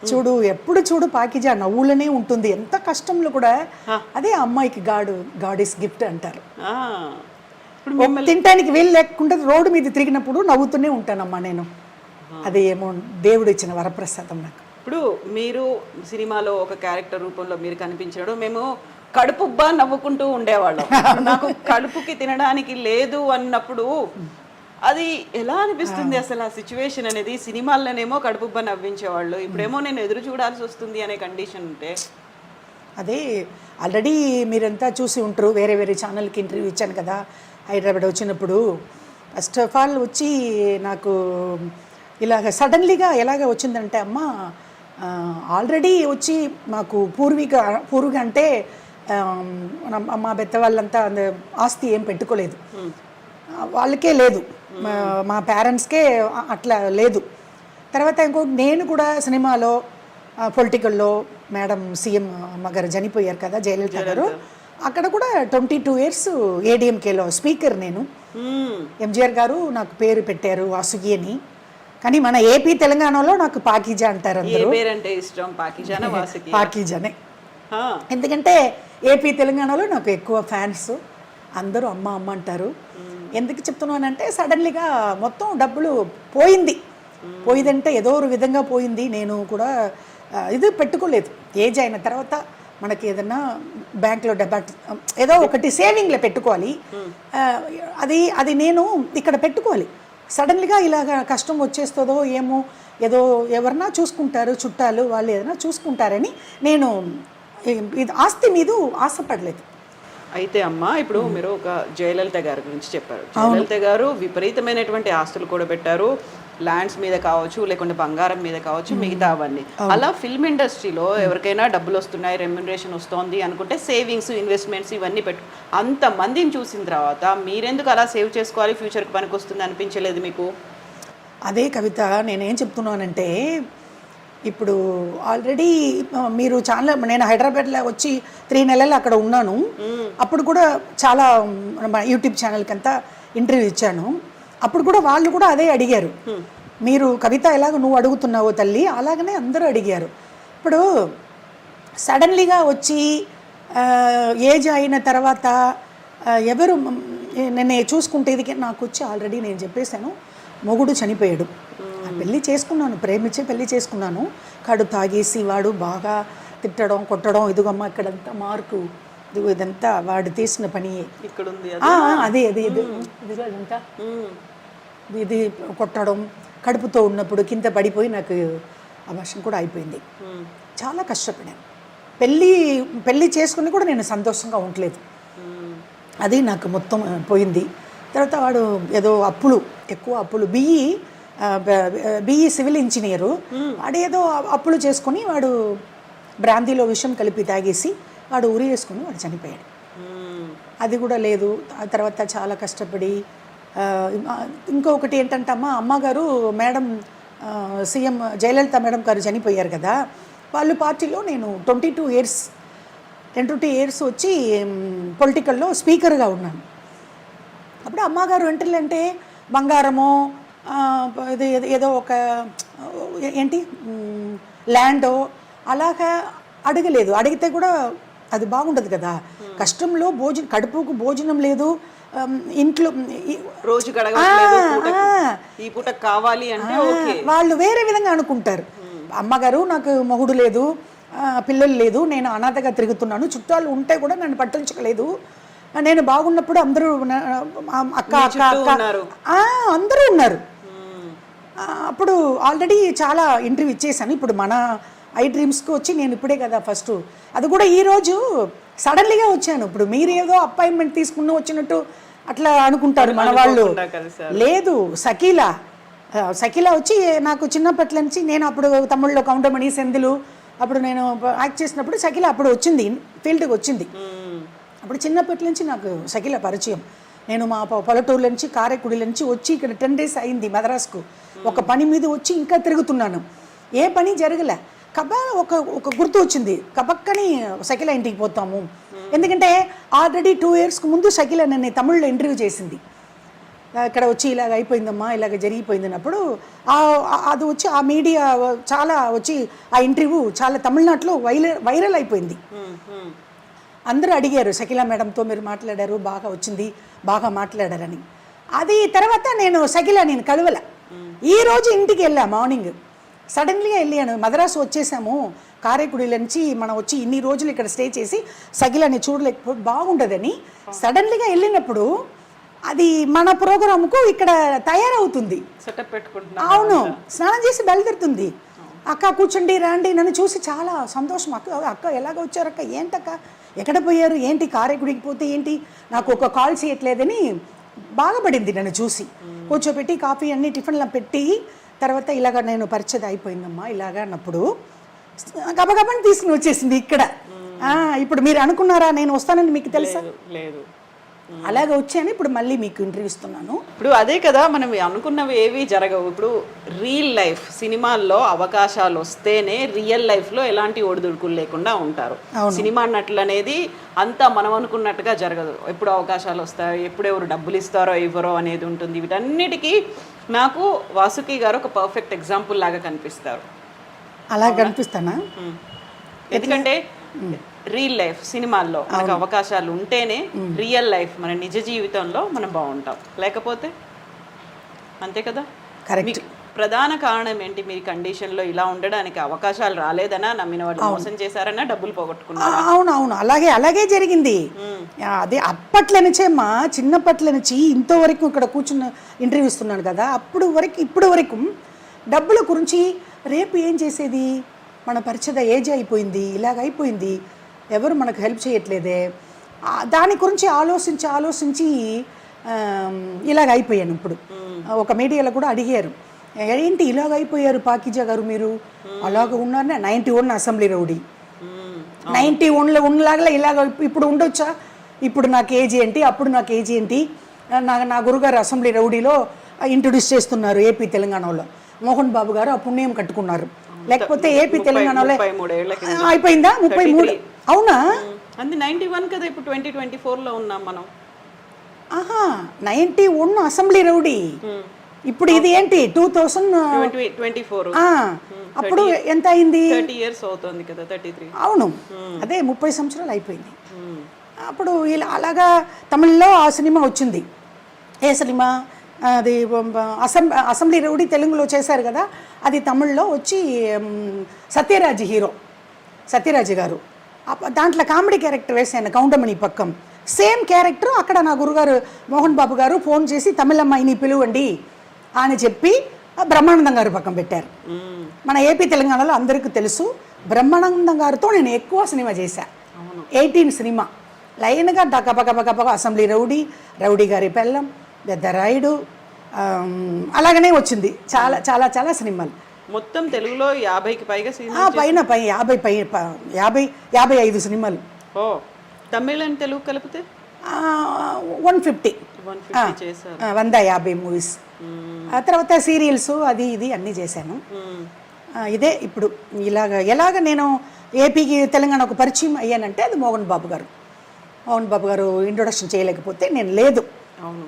చూడు ఎప్పుడు చూడు పాకిజా నవ్వులనే ఉంటుంది, ఎంత కష్టంలో కూడా అదే అమ్మాయికి గాడ్ ఇస్ గిఫ్ట్ అంటారు. తినటానికి వీలు లేకుండా రోడ్డు మీద తిరిగినప్పుడు నవ్వుతూనే ఉంటానమ్మా నేను. అది ఏమో దేవుడు ఇచ్చిన వరప్రసాదం నాకు. ఇప్పుడు మీరు సినిమాలో ఒక క్యారెక్టర్ రూపంలో మీరు కనిపించాడు, మేము కడుపుబ్బా నవ్వుకుంటూ ఉండేవాళ్ళం. నాకు కడుపుకి తినడానికి లేదు అన్నప్పుడు అది ఎలా అనిపిస్తుంది అసలు ఆ సిచ్యువేషన్ అనేది? సినిమాల్లోనేమో కడుపుబ్బా నవ్వించేవాళ్ళు, ఇప్పుడేమో నేను ఎదురు చూడాల్సి వస్తుంది అనే కండిషన్ ఉంటే. అదే ఆల్రెడీ మీరంతా చూసి ఉంటారు, వేరే వేరే ఛానల్కి ఇంటర్వ్యూ ఇచ్చాను కదా హైదరాబాద్ వచ్చినప్పుడు. ఫస్ట్ ఆఫ్ ఆల్ వచ్చి నాకు ఇలాగ సడన్లీగా ఎలాగ వచ్చిందంటే, అమ్మ ఆల్రెడీ వచ్చి మాకు పూర్వీక అంటే మా పెద్ద వాళ్ళంతా ఆస్తి ఏం పెట్టుకోలేదు, వాళ్ళకే లేదు, మా పేరెంట్స్కే అట్లా లేదు. తర్వాత నేను కూడా సినిమాలో పొలిటికల్లో మేడం సీఎం అమ్మగారు చనిపోయారు కదా జయలలిత గారు, అక్కడ కూడా 22 years ఏడీఎంకేలో స్పీకర్ నేను. ఎంజీఆర్ గారు నాకు పేరు పెట్టారు వాసుకి అని, కానీ మన ఏపీ తెలంగాణలో నాకు పాకిజా అంటారు అందరూ. పాకిజానే, ఎందుకంటే ఏపీ తెలంగాణలో నాకు ఎక్కువ ఫ్యాన్స్, అందరూ అమ్మ అమ్మ అంటారు. ఎందుకు చెప్తున్నానంటే సడన్లీగా మొత్తం డబ్బులు పోయిందంటే ఏదో ఒక విధంగా పోయింది. నేను కూడా ఇది పెట్టుకోలేదు, ఏజ్ అయిన తర్వాత మనకి ఏదన్నా బ్యాంక్లో ఏదో ఒకటి సేవింగ్లో పెట్టుకోవాలి, అది నేను ఇక్కడ పెట్టుకోవాలి. సడన్లీగా ఇలాగ కష్టం వచ్చేస్తుందో ఏమో, ఏదో ఎవరన్నా చూసుకుంటారు చుట్టాలు, వాళ్ళు ఏదైనా చూసుకుంటారని నేను ఇది ఆస్తి మీద ఆశపడలేదు. అయితే అమ్మ, ఇప్పుడు మీరు ఒక జయలలిత గారి గురించి చెప్పారు. జయలలిత గారు విపరీతమైనటువంటి ఆస్తులు కూడా పెట్టారు, ల్యాండ్స్ మీద కావచ్చు, లేకుంటే బంగారం మీద కావచ్చు, మిగతా అవన్నీ. అలా ఫిల్మ్ ఇండస్ట్రీలో ఎవరికైనా డబ్బులు వస్తున్నాయి, రెమ్యునరేషన్ వస్తుంది అనుకుంటే సేవింగ్స్, ఇన్వెస్ట్మెంట్స్ ఇవన్నీ అంతమందిని చూసిన తర్వాత మీరెందుకు అలా సేవ్ చేసుకోవాలి, ఫ్యూచర్కి పనికి వస్తుంది అనిపించలేదు మీకు? అదే కవిత, నేనేం చెప్తున్నానంటే ఇప్పుడు ఆల్రెడీ మీరు చాలా, నేను హైదరాబాద్లో వచ్చి 3 నెలలు అక్కడ ఉన్నాను. అప్పుడు కూడా చాలా యూట్యూబ్ ఛానల్కి అంతా ఇంటర్వ్యూ ఇచ్చాను. అప్పుడు కూడా వాళ్ళు కూడా అదే అడిగారు, మీరు కవిత ఎలాగ నువ్వు అడుగుతున్నావో తల్లి అలాగనే అందరూ అడిగారు. ఇప్పుడు సడన్లీగా వచ్చి ఏజ్ అయిన తర్వాత ఎవరు నేను చూసుకుంటేది నాకు వచ్చి ఆల్రెడీ నేను చెప్పేశాను, మొగుడు చనిపోయాడు, పెళ్ళి చేసుకున్నాను, ప్రేమించే పెళ్ళి చేసుకున్నాను. కాడు తాగేసి వాడు బాగా తిట్టడం కొట్టడం, ఇదిగమ్మ ఇక్కడంతా మార్కు, ఇదంతా వాడు తీసిన పని, ఇక్కడ ఉంది అదే ఇదంతా ఇది కొట్టడం, కడుపుతో ఉన్నప్పుడు కింద పడిపోయి నాకు అబార్షన్ కూడా అయిపోయింది. చాలా కష్టపడాను, పెళ్ళి చేసుకుని కూడా నేను సంతోషంగా ఉండలేదు, అది నాకు మొత్తం పోయింది. తర్వాత వాడు ఏదో ఎక్కువ అప్పులు, బిఈ సివిల్ ఇంజనీరు, వాడేదో అప్పులు చేసుకుని వాడు బ్రాందీలో విషం కలిపి తాగేసి వాడు ఉరి వేసుకుని వాడు చనిపోయాడు. అది కూడా లేదు. ఆ తర్వాత చాలా కష్టపడి ఇంకొకటి ఏంటంటే అమ్మగారు మేడం సీఎం జయలలిత మేడం గారు చనిపోయారు కదా, వాళ్ళు పార్టీలో నేను 22 years వచ్చి పొలిటికల్లో స్పీకర్గా ఉన్నాను. అప్పుడు అమ్మగారు ఏంటంటే బంగారమో ఇది ఏదో ఒక ఏంటి ల్యాండో అలాగా అడగలేదు. అడిగితే కూడా అది బాగుండదు కదా, కష్టంలో కడుపుకు భోజనం లేదు, ఇంట్లో రోజు కావాలి అంటే వాళ్ళు వేరే విధంగా అనుకుంటారు. అమ్మగారు నాకు మొగుడు లేదు, పిల్లలు లేదు, నేను అనాథగా తిరుగుతున్నాను, చుట్టాలు ఉంటే కూడా నన్ను పట్టించలేదు, నేను బాగున్నప్పుడు అందరూ అక్క అక్క అక్క అందరూ ఉన్నారు. అప్పుడు ఆల్రెడీ చాలా ఇంటర్వ్యూ ఇచ్చేసాను. ఇప్పుడు మన ఐ డ్రీమ్స్కి వచ్చి నేను ఇప్పుడే కదా ఫస్ట్, అది కూడా ఈరోజు సడన్లీగా వచ్చాను. ఇప్పుడు మీరు ఏదో అపాయింట్మెంట్ తీసుకుని వచ్చినట్టు అట్లా అనుకుంటారు మన వాళ్ళు. లేదు, సకీలా వచ్చి నాకు చిన్నప్పటి నుంచి, నేను అప్పుడు తమిళ్లో కౌంటమణి సెందులు అప్పుడు నేను యాక్ట్ చేసినప్పుడు సకీలా అప్పుడు వచ్చింది, ఫీల్డ్కి వచ్చింది. అప్పుడు చిన్నప్పటి నుంచి నాకు సకీలా పరిచయం. నేను మా పల్లెటూరు నుంచి కారైకుడి నుంచి వచ్చి ఇక్కడ 10 days అయింది మద్రాసుకు, ఒక పని మీద వచ్చి ఇంకా తిరుగుతున్నాను, ఏ పని జరగలే. ఒక గుర్తు వచ్చింది, కబక్కని సకీలా ఇంటికి పోతాము. ఎందుకంటే ఆల్రెడీ 2 yearsకు ముందు సకీలా నన్ను తమిళ్లో ఇంటర్వ్యూ చేసింది. ఇక్కడ వచ్చి ఇలాగ అయిపోయిందమ్మా, ఇలాగ జరిగిపోయిందన్నప్పుడు అది వచ్చి ఆ మీడియా చాలా వచ్చి ఆ ఇంటర్వ్యూ చాలా తమిళనాడులో వైరల్ అయిపోయింది. అందరూ అడిగారు, షకీలా మేడంతో మీరు మాట్లాడారు, బాగా వచ్చింది, బాగా మాట్లాడారని. అది తర్వాత నేను కలవల. ఈరోజు ఇంటికి వెళ్ళా మార్నింగ్, సడన్లీగా వెళ్ళాను. మద్రాసు వచ్చేసాము కారైకుడి నుంచి, మనం వచ్చి ఇన్ని రోజులు ఇక్కడ స్టే చేసి షకీలాని చూడలేకపోతే బాగుండదని సడన్లీగా వెళ్ళినప్పుడు అది మన ప్రోగ్రాంకు ఇక్కడ తయారవుతుంది. అవును, స్నానం చేసి బయలుదేరుతుంది. అక్క కూర్చోండి రండి, నన్ను చూసి చాలా సంతోషం. అక్క ఎలాగ వచ్చారు అక్క, ఏంటక్క ఎక్కడ పోయారు, ఏంటి కారైకుడికి పోతే ఏంటి, నాకు ఒక కాల్ చేయట్లేదని బాధపడింది నన్ను చూసి. కూర్చోబెట్టి కాఫీ అన్ని టిఫిన్లో పెట్టి తర్వాత ఇలాగ నేను పరిచయం అయిపోయిందమ్మా ఇలాగ అన్నప్పుడు గబగబని తీసుకుని వచ్చేసింది ఇక్కడ. ఇప్పుడు మీరు అనుకున్నారా నేను వస్తానని, మీకు తెలుసా? లేదు. అలాగే వచ్చాను. ఇప్పుడు మళ్ళీ మీకు ఇంటర్వ్యూ ఇస్తున్నాను. ఇప్పుడు అదే కదా, మనం అనుకున్నవి ఏవి జరగవు. ఇప్పుడు రియల్ లైఫ్ సినిమాల్లో అవకాశాలు వస్తేనే రియల్ లైఫ్లో ఎలాంటి ఒడిదుడుకులు లేకుండా ఉంటారు. సినిమా నటులు అనేది అంతా మనం అనుకున్నట్టుగా జరగదు. ఎప్పుడు అవకాశాలు వస్తాయో, ఎప్పుడు ఎవరు డబ్బులు ఇస్తారో ఇవ్వరో అనేది ఉంటుంది. వీటన్నిటికీ నాకు వాసుకి గారు ఒక పర్ఫెక్ట్ ఎగ్జాంపుల్ లాగా కనిపిస్తారు. అలా కనిపిస్తానా? ఎందుకంటే రియల్ లైఫ్ సినిమాల్లో మనకు అవకాశాలు ఉంటేనే రియల్ లైఫ్ మన నిజ జీవితంలో మనం బాగుంటాం, లేకపోతే అంతే కదా. కరెక్ట్. ప్రధాన కారణం ఏంటి? మీ కండిషన్లో ఇలా ఉండడానికి అవకాశాలు రాలేదనా, నమ్మిన వాళ్ళు మోసం చేశారన్నా, డబ్బులు పోగొట్టుకున్నారా? అవును, అలాగే జరిగింది. అదే అప్పట్లో నుంచే మా చిన్నప్పట్ల నుంచి ఇంతవరకు ఇక్కడ కూర్చున్న ఇంటర్వ్యూ ఇస్తున్నాను కదా, ఇప్పుడు వరకు డబ్బుల గురించి రేపు ఏం చేసేది, మన పరిచయ ఏజ్ అయిపోయింది, ఇలాగ అయిపోయింది, ఎవరు మనకు హెల్ప్ చేయట్లేదే, దాని గురించి ఆలోచించి ఇలాగ అయిపోయాను. ఇప్పుడు ఒక మీడియాలో కూడా అడిగారు, ఏంటి ఇలాగ అయిపోయారు పాకిజా గారు మీరు, అలాగ ఉన్నారనే 91 అసెంబ్లీ రౌడీ, 91లో ఉన్నలాగా ఇలాగ ఇప్పుడు ఉండొచ్చా? ఇప్పుడు నాకు ఏజ్ ఏంటి, అప్పుడు నాకు ఏజ్ ఏంటి? నా గురుగారు అసెంబ్లీ రౌడీలో ఇంట్రొడ్యూస్ చేస్తున్నారు ఏపీ తెలంగాణలో. మోహన్ బాబు గారు ఆ పుణ్యం కట్టుకున్నారు, లేకపోతే ఏపీ తెలంగాణలో అయిపోయిందా? 33. అవునా? అది 91 కదా, ఇప్పుడు 2024లో ఉన్నాం మనం. 91 అసెంబ్లీ రౌడీ, ఇప్పుడు ఇది ఏంటి 2024. అప్పుడు ఎంత అయింది? 30 years అవుతుంది కదా, 33. అవును, అదే 30 సంవత్సరాలు అయిపోయింది. అప్పుడు ఇలా అలాగా తమిళ్లో ఆ సినిమా వచ్చింది. ఏ సినిమా అది? అసెంబ్లీ రౌడీ తెలుగులో చేశారు కదా, అది తమిళ్లో వచ్చి సత్యరాజ్ గారు దాంట్లో కామెడీ క్యారెక్టర్ వేసాను, కౌంటమణి పక్కం. సేమ్ క్యారెక్టర్ అక్కడ నా గురుగారు మోహన్ బాబు గారు ఫోన్ చేసి తమిళమ్మాయిని పిలువండి అని చెప్పి బ్రహ్మానందం గారు పక్కన పెట్టారు. మన ఏపీ తెలంగాణలో అందరికీ తెలుసు, బ్రహ్మానందం గారితో నేను ఎక్కువ సినిమా చేశాను. 18 సినిమా లైన్గా గబగబ అసెంబ్లీ రౌడీ గారి పెళ్ళం, పెద్దరాయుడు, అలాగనే వచ్చింది చాలా చాలా చాలా సినిమాలు. మొత్తం తెలుగులో 50కి పైగా పైన 55 సినిమాలు. ఓ, తమిళ అండ్ తెలుగు కలిపితే 150 చేశారు. 150 మూవీస్. ఆ తర్వాత సీరియల్స్ అది ఇది అన్నీ చేశాను. ఇదే ఇప్పుడు ఎలాగ నేను ఏపీకి తెలంగాణకు పరిచయం అయ్యానంటే అది మోహన్ బాబు గారు ఇంట్రొడక్షన్ చేయలేకపోతే నేను లేదు. అవును.